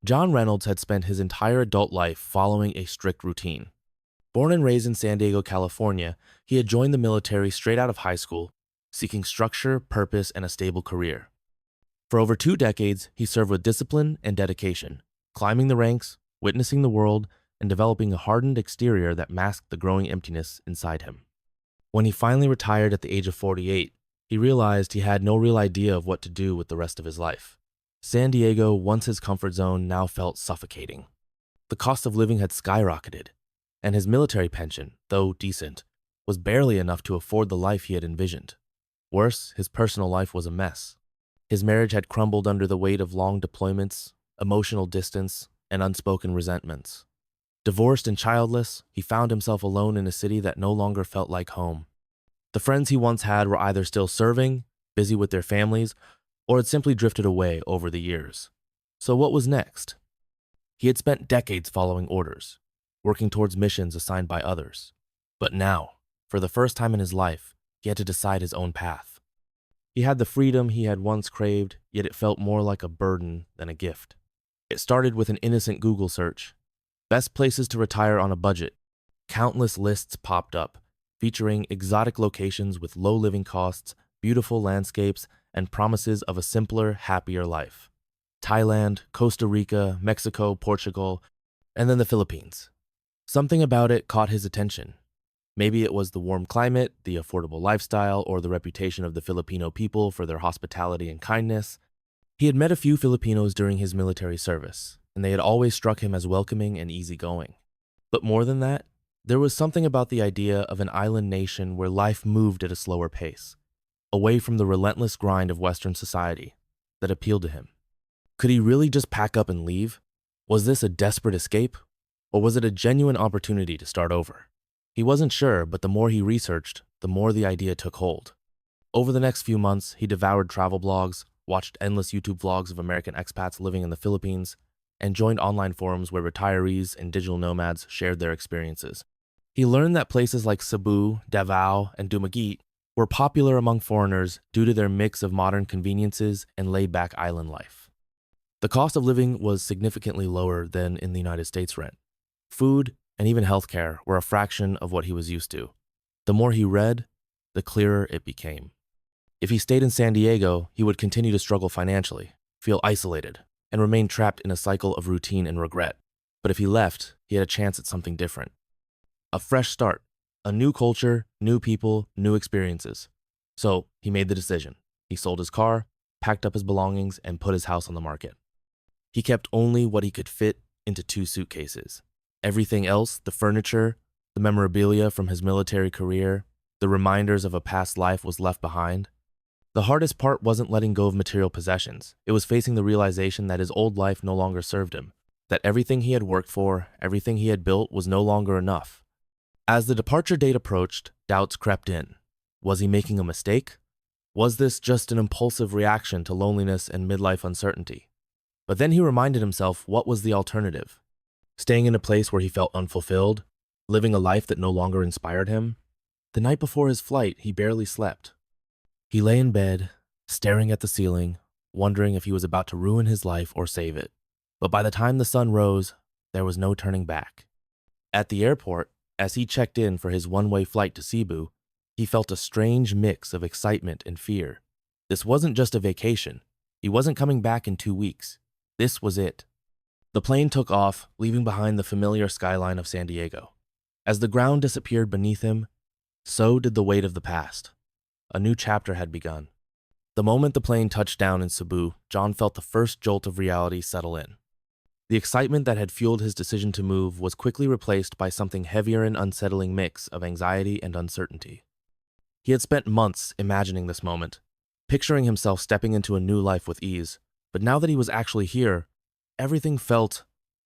John Reynolds had spent his entire adult life following a strict routine. Born and raised in San Diego, California, he had joined the military straight out of high school, seeking structure, purpose, and a stable career. For over 2 decades, he served with discipline and dedication, climbing the ranks, witnessing the world, and developing a hardened exterior that masked the growing emptiness inside him. When he finally retired at the age of 48, he realized he had no real idea of what to do with the rest of his life. San Diego, once his comfort zone, now felt suffocating. The cost of living had skyrocketed, and his military pension, though decent, was barely enough to afford the life he had envisioned. Worse, his personal life was a mess. His marriage had crumbled under the weight of long deployments, emotional distance, and unspoken resentments. Divorced and childless, he found himself alone in a city that no longer felt like home. The friends he once had were either still serving, busy with their families, or had simply drifted away over the years. So what was next? He had spent decades following orders, working towards missions assigned by others. But now, for the first time in his life, he had to decide his own path. He had the freedom he had once craved, yet it felt more like a burden than a gift. It started with an innocent Google search. Best places to retire on a budget. Countless lists popped up, featuring exotic locations with low living costs, beautiful landscapes, and promises of a simpler, happier life. Thailand, Costa Rica, Mexico, Portugal, and then the Philippines. Something about it caught his attention. Maybe it was the warm climate, the affordable lifestyle, or the reputation of the Filipino people for their hospitality and kindness. He had met a few Filipinos during his military service, and they had always struck him as welcoming and easygoing. But more than that, there was something about the idea of an island nation where life moved at a slower pace, away from the relentless grind of Western society, that appealed to him. Could he really just pack up and leave? Was this a desperate escape, or was it a genuine opportunity to start over? He wasn't sure, but the more he researched, the more the idea took hold. Over the next few months, he devoured travel blogs, watched endless YouTube vlogs of American expats living in the Philippines, and joined online forums where retirees and digital nomads shared their experiences. He learned that places like Cebu, Davao, and Dumaguete were popular among foreigners due to their mix of modern conveniences and laid-back island life. The cost of living was significantly lower than in the United States rent. Food and even healthcare were a fraction of what he was used to. The more he read, the clearer it became. If he stayed in San Diego, he would continue to struggle financially, feel isolated, and remain trapped in a cycle of routine and regret. But if he left, he had a chance at something different. A fresh start, a new culture, new people, new experiences. So he made the decision. He sold his car, packed up his belongings, and put his house on the market. He kept only what he could fit into 2 suitcases. Everything else, the furniture, the memorabilia from his military career, the reminders of a past life, was left behind. The hardest part wasn't letting go of material possessions. It was facing the realization that his old life no longer served him, that everything he had worked for, everything he had built, was no longer enough. As the departure date approached, doubts crept in. Was he making a mistake? Was this just an impulsive reaction to loneliness and midlife uncertainty? But then he reminded himself, what was the alternative? Staying in a place where he felt unfulfilled? Living a life that no longer inspired him? The night before his flight, he barely slept. He lay in bed, staring at the ceiling, wondering if he was about to ruin his life or save it. But by the time the sun rose, there was no turning back. At the airport, as he checked in for his one-way flight to Cebu, he felt a strange mix of excitement and fear. This wasn't just a vacation. He wasn't coming back in 2 weeks. This was it. The plane took off, leaving behind the familiar skyline of San Diego. As the ground disappeared beneath him, so did the weight of the past. A new chapter had begun. The moment the plane touched down in Cebu, John felt the first jolt of reality settle in. The excitement that had fueled his decision to move was quickly replaced by something heavier and unsettling mix of anxiety and uncertainty. He had spent months imagining this moment, picturing himself stepping into a new life with ease, but now that he was actually here, everything felt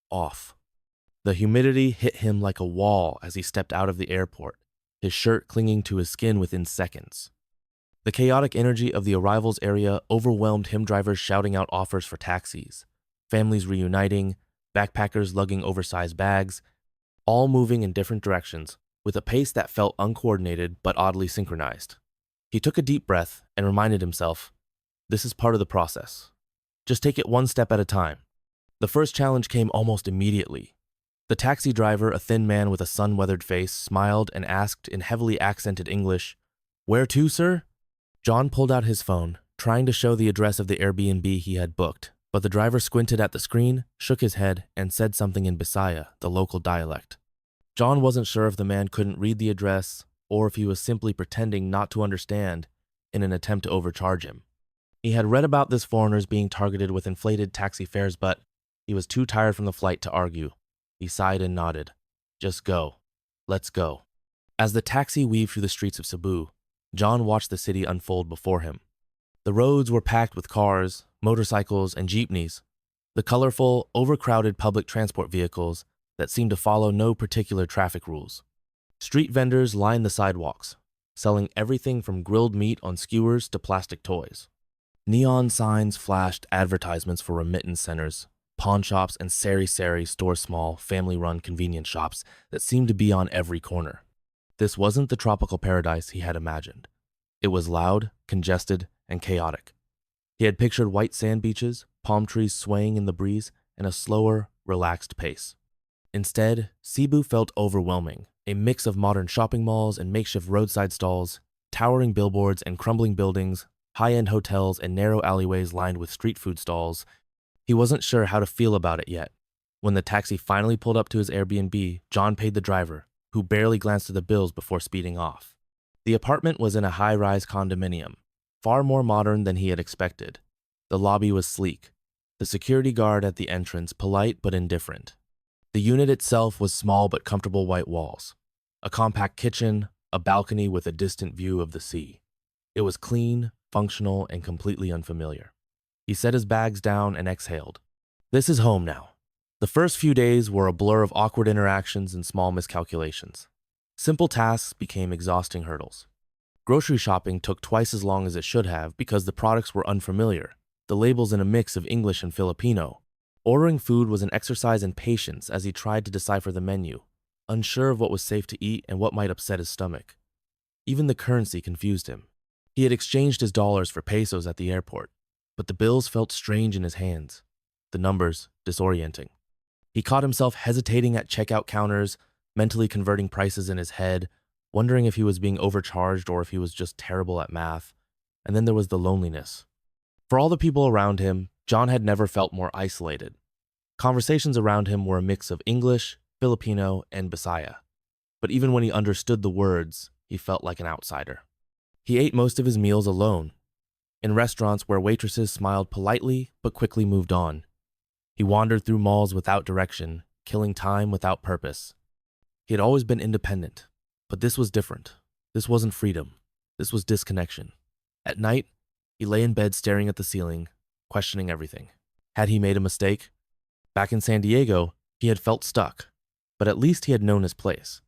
off. The humidity hit him like a wall as he stepped out of the airport, his shirt clinging to his skin within seconds. The chaotic energy of the arrivals area overwhelmed him, drivers shouting out offers for taxis, families reuniting, backpackers lugging oversized bags, all moving in different directions with a pace that felt uncoordinated but oddly synchronized. He took a deep breath and reminded himself, this is part of the process. Just take it one step at a time. The first challenge came almost immediately. The taxi driver, a thin man with a sun-weathered face, smiled and asked in heavily accented English, "Where to, sir?" John pulled out his phone, trying to show the address of the Airbnb he had booked, but the driver squinted at the screen, shook his head, and said something in Bisaya, the local dialect. John wasn't sure if the man couldn't read the address or if he was simply pretending not to understand in an attempt to overcharge him. He had read about this foreigners being targeted with inflated taxi fares, but he was too tired from the flight to argue. He sighed and nodded. "Just go. Let's go." As the taxi weaved through the streets of Cebu, John watched the city unfold before him. The roads were packed with cars, motorcycles, and jeepneys, the colorful, overcrowded public transport vehicles that seemed to follow no particular traffic rules. Street vendors lined the sidewalks, selling everything from grilled meat on skewers to plastic toys. Neon signs flashed advertisements for remittance centers, pawn shops, and sari-sari store-small, family-run convenience shops that seemed to be on every corner. This wasn't the tropical paradise he had imagined. It was loud, congested, and chaotic. He had pictured white sand beaches, palm trees swaying in the breeze, and a slower, relaxed pace. Instead, Cebu felt overwhelming, a mix of modern shopping malls and makeshift roadside stalls, towering billboards and crumbling buildings, high-end hotels and narrow alleyways lined with street food stalls. He wasn't sure how to feel about it yet. When the taxi finally pulled up to his Airbnb, John paid the driver, who barely glanced at the bills before speeding off. The apartment was in a high-rise condominium, far more modern than he had expected. The lobby was sleek, the security guard at the entrance polite but indifferent. The unit itself was small but comfortable white walls, a compact kitchen, a balcony with a distant view of the sea. It was clean, functional, and completely unfamiliar. He set his bags down and exhaled. This is home now. The first few days were a blur of awkward interactions and small miscalculations. Simple tasks became exhausting hurdles. Grocery shopping took twice as long as it should have because the products were unfamiliar, the labels in a mix of English and Filipino. Ordering food was an exercise in patience as he tried to decipher the menu, unsure of what was safe to eat and what might upset his stomach. Even the currency confused him. He had exchanged his dollars for pesos at the airport, but the bills felt strange in his hands, the numbers disorienting. He caught himself hesitating at checkout counters, mentally converting prices in his head, wondering if he was being overcharged or if he was just terrible at math. And then there was the loneliness. For all the people around him, John had never felt more isolated. Conversations around him were a mix of English, Filipino, and Bisaya. But even when he understood the words, he felt like an outsider. He ate most of his meals alone, in restaurants where waitresses smiled politely but quickly moved on. He wandered through malls without direction, killing time without purpose. He had always been independent, but this was different. This wasn't freedom. This was disconnection. At night, he lay in bed staring at the ceiling, questioning everything. Had he made a mistake? Back in San Diego, he had felt stuck, but at least he had known his place.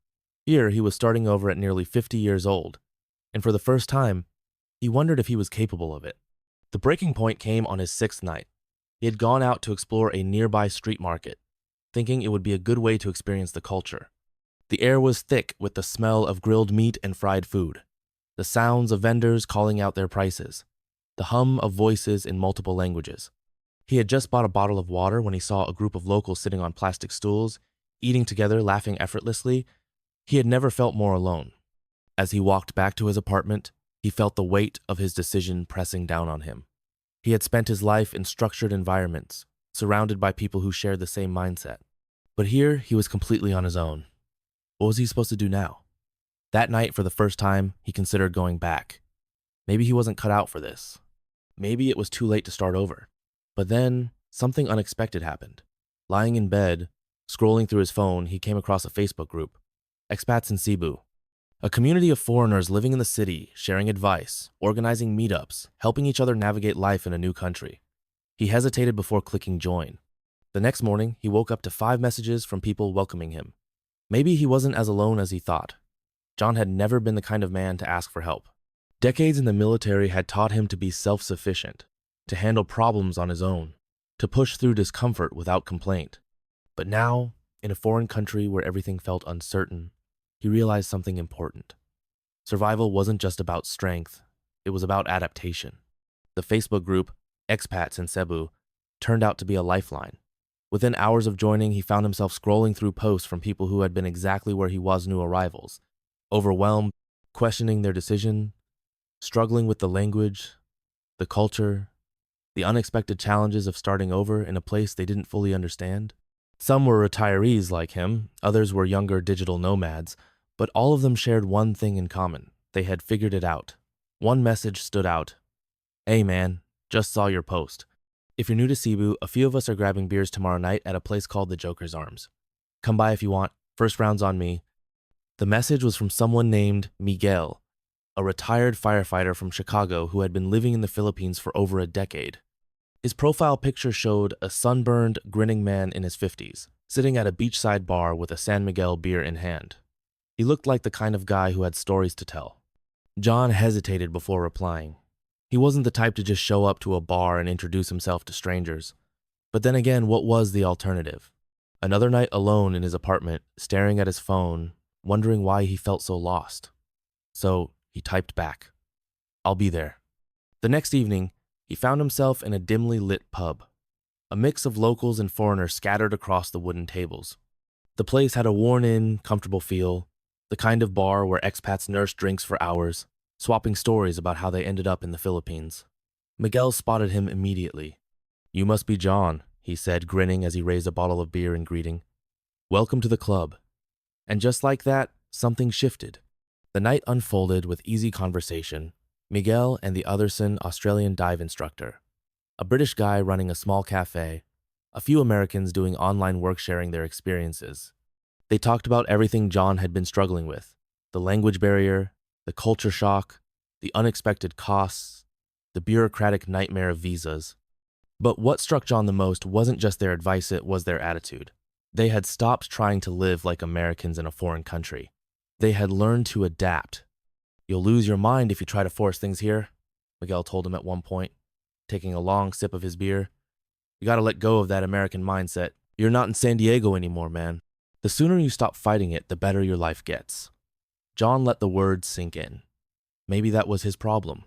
Here, he was starting over at nearly 50 years old, and for the first time, he wondered if he was capable of it. The breaking point came on his 6th night. He had gone out to explore a nearby street market, thinking it would be a good way to experience the culture. The air was thick with the smell of grilled meat and fried food, the sounds of vendors calling out their prices, the hum of voices in multiple languages. He had just bought a bottle of water when he saw a group of locals sitting on plastic stools, eating together, laughing effortlessly. He had never felt more alone. As he walked back to his apartment, he felt the weight of his decision pressing down on him. He had spent his life in structured environments, surrounded by people who shared the same mindset. But here, he was completely on his own. What was he supposed to do now? That night, for the first time, he considered going back. Maybe he wasn't cut out for this. Maybe it was too late to start over. But then, something unexpected happened. Lying in bed, scrolling through his phone, he came across a Facebook group, Expats in Cebu. A community of foreigners living in the city, sharing advice, organizing meetups, helping each other navigate life in a new country. He hesitated before clicking join. The next morning, he woke up to 5 messages from people welcoming him. Maybe he wasn't as alone as he thought. John had never been the kind of man to ask for help. Decades in the military had taught him to be self-sufficient, to handle problems on his own, to push through discomfort without complaint. But now, in a foreign country where everything felt uncertain, he realized something important. Survival wasn't just about strength, it was about adaptation. The Facebook group, Expats in Cebu, turned out to be a lifeline. Within hours of joining, he found himself scrolling through posts from people who had been exactly where he was new arrivals, overwhelmed, questioning their decision, struggling with the language, the culture, the unexpected challenges of starting over in a place they didn't fully understand. Some were retirees like him, others were younger digital nomads, but all of them shared one thing in common. They had figured it out. One message stood out. "Hey man, just saw your post. If you're new to Cebu, a few of us are grabbing beers tomorrow night at a place called the Joker's Arms. Come by if you want. First round's on me." The message was from someone named Miguel, a retired firefighter from Chicago who had been living in the Philippines for over a decade. His profile picture showed a sunburned, grinning man in his 50s, sitting at a beachside bar with a San Miguel beer in hand. He looked like the kind of guy who had stories to tell. John hesitated before replying. He wasn't the type to just show up to a bar and introduce himself to strangers. But then again, what was the alternative? Another night alone in his apartment, staring at his phone, wondering why he felt so lost. So he typed back, "I'll be there." The next evening, he found himself in a dimly lit pub. A mix of locals and foreigners scattered across the wooden tables. The place had a worn-in, comfortable feel, the kind of bar where expats nurse drinks for hours, swapping stories about how they ended up in the Philippines. Miguel spotted him immediately. "You must be John," he said, grinning as he raised a bottle of beer in greeting. "Welcome to the club." And just like that, something shifted. The night unfolded with easy conversation. Miguel and the otherson Australian dive instructor, a British guy running a small cafe, a few Americans doing online work sharing their experiences. They talked about everything John had been struggling with: the language barrier, the culture shock, the unexpected costs, the bureaucratic nightmare of visas. But what struck John the most wasn't just their advice, it was their attitude. They had stopped trying to live like Americans in a foreign country. They had learned to adapt. "You'll lose your mind if you try to force things here," Miguel told him at one point, taking a long sip of his beer. "You gotta let go of that American mindset. You're not in San Diego anymore, man. The sooner you stop fighting it, the better your life gets." John let the words sink in. Maybe that was his problem.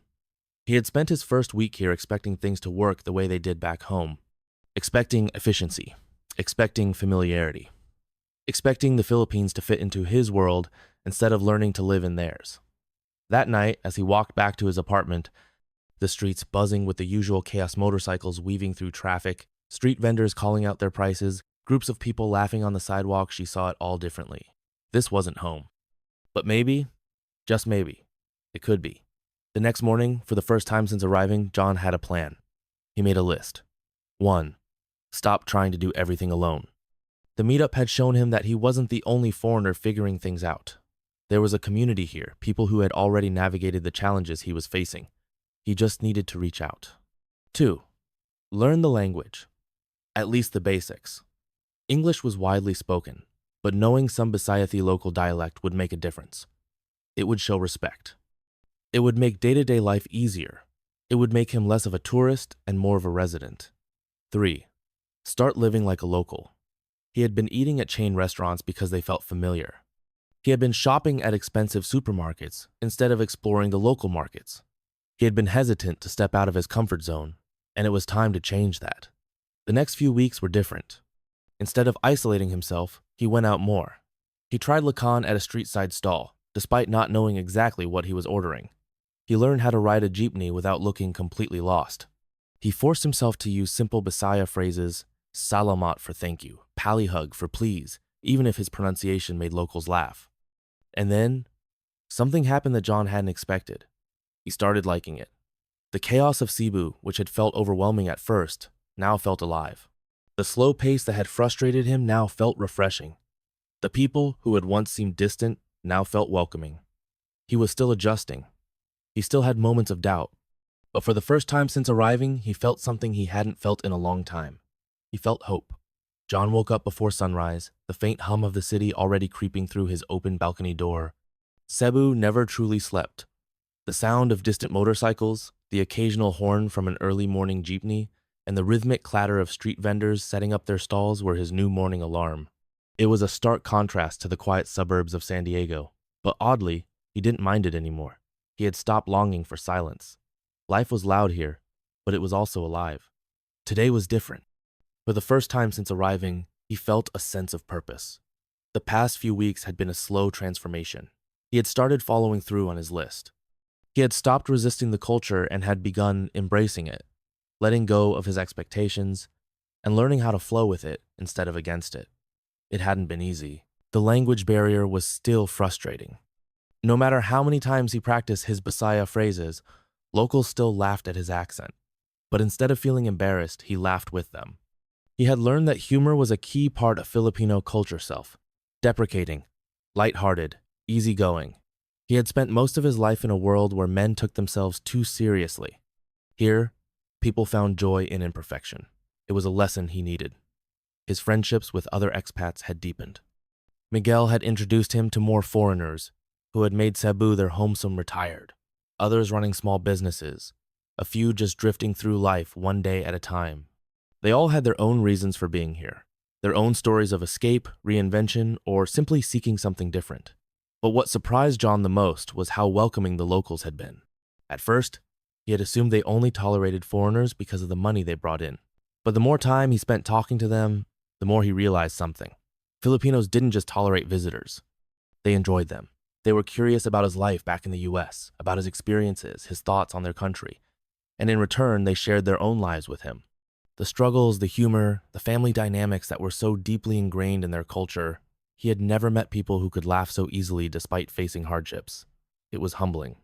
He had spent his first week here expecting things to work the way they did back home. Expecting efficiency. Expecting familiarity. Expecting the Philippines to fit into his world instead of learning to live in theirs. That night, as he walked back to his apartment, the streets buzzing with the usual chaos, motorcycles weaving through traffic, street vendors calling out their prices, groups of people laughing on the sidewalk, she saw it all differently. This wasn't home. But maybe, just maybe, it could be. The next morning, for the first time since arriving, John had a plan. He made a list. 1. Stop trying to do everything alone. The meetup had shown him that he wasn't the only foreigner figuring things out. There was a community here, people who had already navigated the challenges he was facing. He just needed to reach out. 2. Learn the language. At least the basics. English was widely spoken, but knowing some Bisaya local dialect would make a difference. It would show respect. It would make day-to-day life easier. It would make him less of a tourist and more of a resident. 3. Start living like a local. He had been eating at chain restaurants because they felt familiar. He had been shopping at expensive supermarkets instead of exploring the local markets. He had been hesitant to step out of his comfort zone, and it was time to change that. The next few weeks were different. Instead of isolating himself, he went out more. He tried lakan at a street-side stall, despite not knowing exactly what he was ordering. He learned how to ride a jeepney without looking completely lost. He forced himself to use simple Bisaya phrases, salamat for thank you, palihug for please, even if his pronunciation made locals laugh. And then, something happened that John hadn't expected. He started liking it. The chaos of Cebu, which had felt overwhelming at first, now felt alive. The slow pace that had frustrated him now felt refreshing. The people who had once seemed distant now felt welcoming. He was still adjusting. He still had moments of doubt. But for the first time since arriving, he felt something he hadn't felt in a long time. He felt hope. John woke up before sunrise, the faint hum of the city already creeping through his open balcony door. Cebu never truly slept. The sound of distant motorcycles, the occasional horn from an early morning jeepney, and the rhythmic clatter of street vendors setting up their stalls were his new morning alarm. It was a stark contrast to the quiet suburbs of San Diego, but oddly, he didn't mind it anymore. He had stopped longing for silence. Life was loud here, but it was also alive. Today was different. For the first time since arriving, he felt a sense of purpose. The past few weeks had been a slow transformation. He had started following through on his list. He had stopped resisting the culture and had begun embracing it, letting go of his expectations and learning how to flow with it instead of against it. It hadn't been easy. The language barrier was still frustrating. No matter how many times he practiced his Bisaya phrases, locals still laughed at his accent. But instead of feeling embarrassed, he laughed with them. He had learned that humor was a key part of Filipino culture deprecating, lighthearted, easygoing. He had spent most of his life in a world where men took themselves too seriously. Here, people found joy in imperfection. It was a lesson he needed. His friendships with other expats had deepened. Miguel had introduced him to more foreigners who had made Cebu their homesome retired, others running small businesses, a few just drifting through life one day at a time. They all had their own reasons for being here, their own stories of escape, reinvention, or simply seeking something different. But what surprised John the most was how welcoming the locals had been. At first, he had assumed they only tolerated foreigners because of the money they brought in. But the more time he spent talking to them, the more he realized something. Filipinos didn't just tolerate visitors. They enjoyed them. They were curious about his life back in the US, about his experiences, his thoughts on their country. And in return, they shared their own lives with him. The struggles, the humor, the family dynamics that were so deeply ingrained in their culture. He had never met people who could laugh so easily despite facing hardships. It was humbling.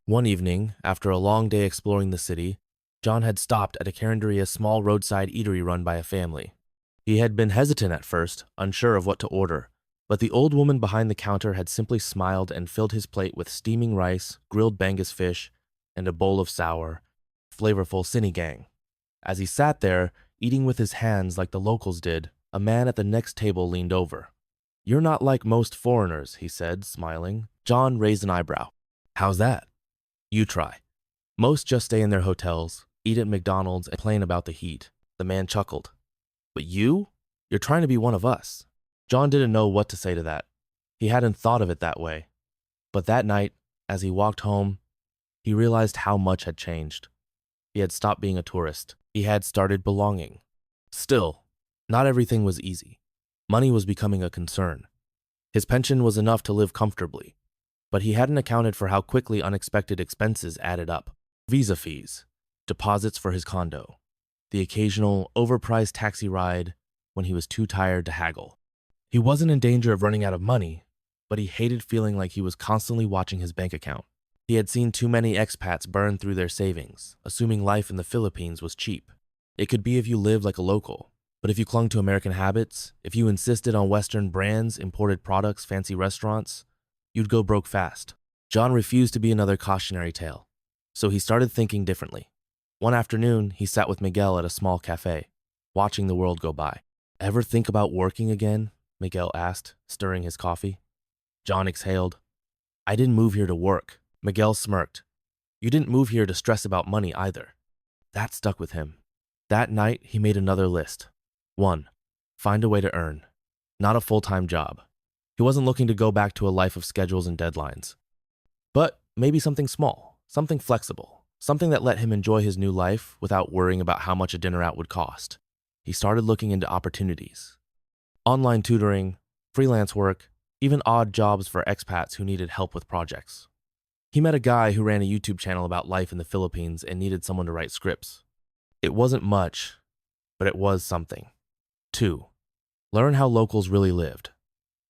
One evening, after a long day exploring the city, John had stopped at a Carinderia's small roadside eatery run by a family. He had been hesitant at first, unsure of what to order, but the old woman behind the counter had simply smiled and filled his plate with steaming rice, grilled Bangus fish, and a bowl of sour, flavorful sinigang. As he sat there, eating with his hands like the locals did, a man at the next table leaned over. "You're not like most foreigners," he said, smiling. John raised an eyebrow. "How's that?" "You try. Most just stay in their hotels, eat at McDonald's, and complain about the heat." The man chuckled. "But you? You're trying to be one of us." John didn't know what to say to that. He hadn't thought of it that way. But that night, as he walked home, he realized how much had changed. He had stopped being a tourist. He had started belonging. Still, not everything was easy. Money was becoming a concern. His pension was enough to live comfortably, but he hadn't accounted for how quickly unexpected expenses added up. Visa fees, deposits for his condo, the occasional overpriced taxi ride when he was too tired to haggle. He wasn't in danger of running out of money, but he hated feeling like he was constantly watching his bank account. He had seen too many expats burn through their savings, assuming life in the Philippines was cheap. It could be if you lived like a local, but if you clung to American habits, if you insisted on Western brands, imported products, fancy restaurants, you'd go broke fast. John refused to be another cautionary tale, so he started thinking differently. One afternoon, he sat with Miguel at a small cafe, watching the world go by. "Ever think about working again?" Miguel asked, stirring his coffee. John exhaled. "I didn't move here to work." Miguel smirked. "You didn't move here to stress about money either." That stuck with him. That night, he made another list. 1. Find a way to earn. Not a full-time job. He wasn't looking to go back to a life of schedules and deadlines. But maybe something small, something flexible, something that let him enjoy his new life without worrying about how much a dinner out would cost. He started looking into opportunities. Online tutoring, freelance work, even odd jobs for expats who needed help with projects. He met a guy who ran a YouTube channel about life in the Philippines and needed someone to write scripts. It wasn't much, but it was something. 2. Learn how locals really lived.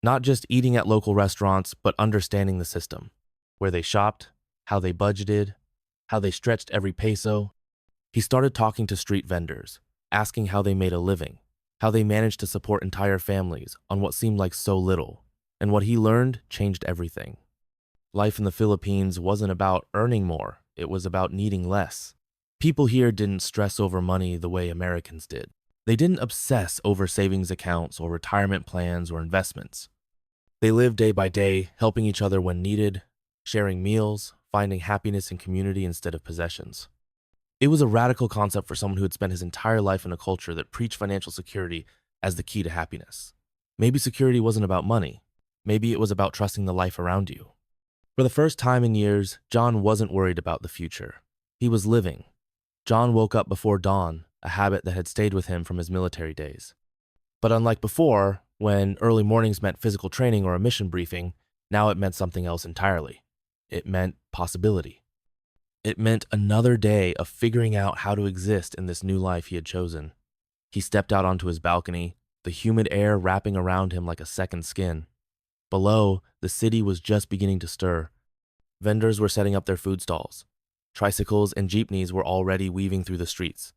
Not just eating at local restaurants, but understanding the system. Where they shopped, how they budgeted, how they stretched every peso. He started talking to street vendors, asking how they made a living, how they managed to support entire families on what seemed like so little. And what he learned changed everything. Life in the Philippines wasn't about earning more, it was about needing less. People here didn't stress over money the way Americans did. They didn't obsess over savings accounts or retirement plans or investments. They lived day by day, helping each other when needed, sharing meals, finding happiness in community instead of possessions. It was a radical concept for someone who had spent his entire life in a culture that preached financial security as the key to happiness. Maybe security wasn't about money. Maybe it was about trusting the life around you. For the first time in years, John wasn't worried about the future. He was living. John woke up before dawn, a habit that had stayed with him from his military days. But unlike before, when early mornings meant physical training or a mission briefing, now it meant something else entirely. It meant possibility. It meant another day of figuring out how to exist in this new life he had chosen. He stepped out onto his balcony, the humid air wrapping around him like a second skin. Below, the city was just beginning to stir. Vendors were setting up their food stalls. Tricycles and jeepneys were already weaving through the streets,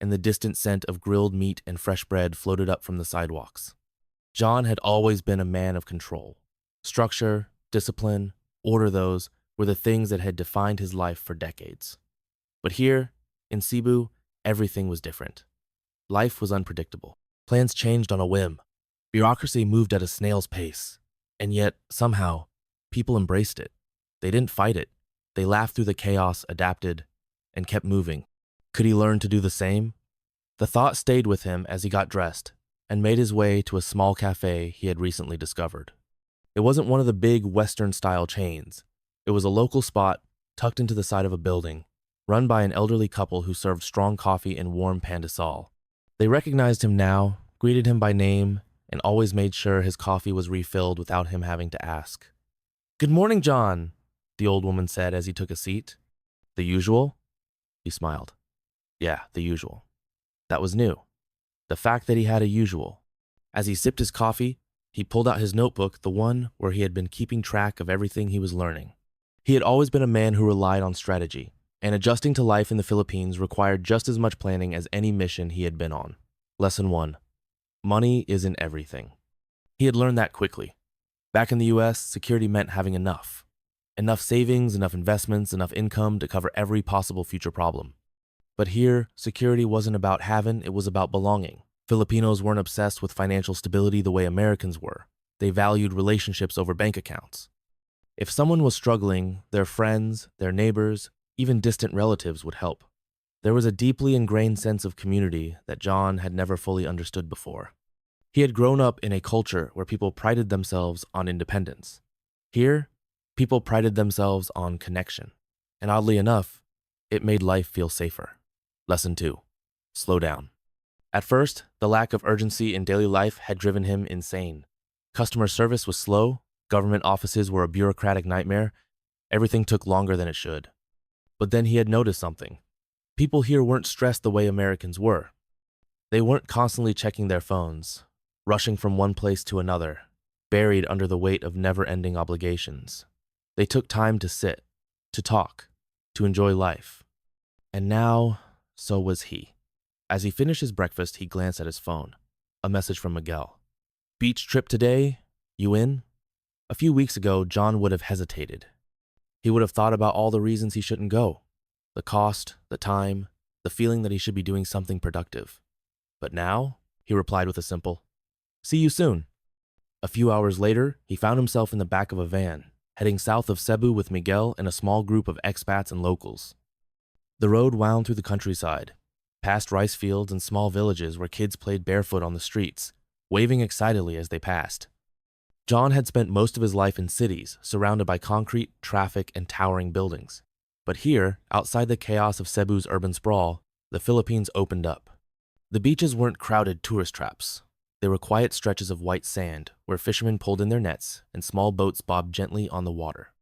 and the distant scent of grilled meat and fresh bread floated up from the sidewalks. John had always been a man of control. Structure, discipline, order, those were the things that had defined his life for decades. But here, in Cebu, everything was different. Life was unpredictable. Plans changed on a whim. Bureaucracy moved at a snail's pace. And yet, somehow, people embraced it. They didn't fight it. They laughed through the chaos, adapted, and kept moving. Could he learn to do the same? The thought stayed with him as he got dressed and made his way to a small cafe he had recently discovered. It wasn't one of the big Western-style chains. It was a local spot tucked into the side of a building, run by an elderly couple who served strong coffee and warm pandesal. They recognized him now, greeted him by name, and always made sure his coffee was refilled without him having to ask. "Good morning, John," the old woman said as he took a seat. "The usual?" He smiled. Yeah, the usual. That was new. The fact that he had a usual. As he sipped his coffee, he pulled out his notebook, the one where he had been keeping track of everything he was learning. He had always been a man who relied on strategy, and adjusting to life in the Philippines required just as much planning as any mission he had been on. Lesson 1. Money isn't everything. He had learned that quickly. Back in the US, security meant having enough. Enough savings, enough investments, enough income to cover every possible future problem. But here, security wasn't about having, it was about belonging. Filipinos weren't obsessed with financial stability the way Americans were. They valued relationships over bank accounts. If someone was struggling, their friends, their neighbors, even distant relatives would help. There was a deeply ingrained sense of community that John had never fully understood before. He had grown up in a culture where people prided themselves on independence. Here, people prided themselves on connection. And oddly enough, it made life feel safer. Lesson 2. Slow down. At first, the lack of urgency in daily life had driven him insane. Customer service was slow, government offices were a bureaucratic nightmare, everything took longer than it should. But then he had noticed something. People here weren't stressed the way Americans were. They weren't constantly checking their phones, rushing from one place to another, buried under the weight of never-ending obligations. They took time to sit, to talk, to enjoy life. And now, so was he. As he finished his breakfast, he glanced at his phone. A message from Miguel. "Beach trip today? You in?" A few weeks ago, John would have hesitated. He would have thought about all the reasons he shouldn't go. The cost, the time, the feeling that he should be doing something productive. But now, he replied with a simple, "See you soon." A few hours later, he found himself in the back of a van, heading south of Cebu with Miguel and a small group of expats and locals. The road wound through the countryside, past rice fields and small villages where kids played barefoot on the streets, waving excitedly as they passed. John had spent most of his life in cities, surrounded by concrete, traffic, and towering buildings. But here, outside the chaos of Cebu's urban sprawl, the Philippines opened up. The beaches weren't crowded tourist traps. They were quiet stretches of white sand where fishermen pulled in their nets and small boats bobbed gently on the water.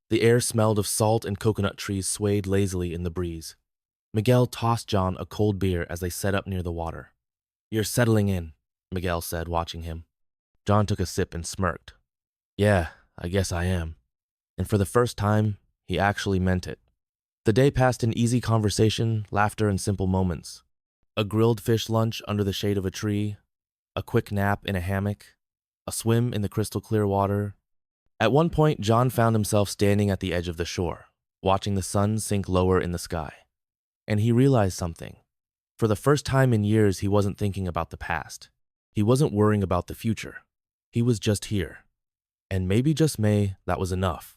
The air smelled of salt and coconut trees swayed lazily in the breeze. Miguel tossed John a cold beer as they set up near the water. "You're settling in," Miguel said, watching him. John took a sip and smirked. "Yeah, I guess I am." And for the first time, he actually meant it. The day passed in easy conversation, laughter, and simple moments. A grilled fish lunch under the shade of a tree, a quick nap in a hammock, a swim in the crystal clear water. At one point, John found himself standing at the edge of the shore, watching the sun sink lower in the sky. And he realized something. For the first time in years, he wasn't thinking about the past. He wasn't worrying about the future. He was just here. And maybe just that was enough.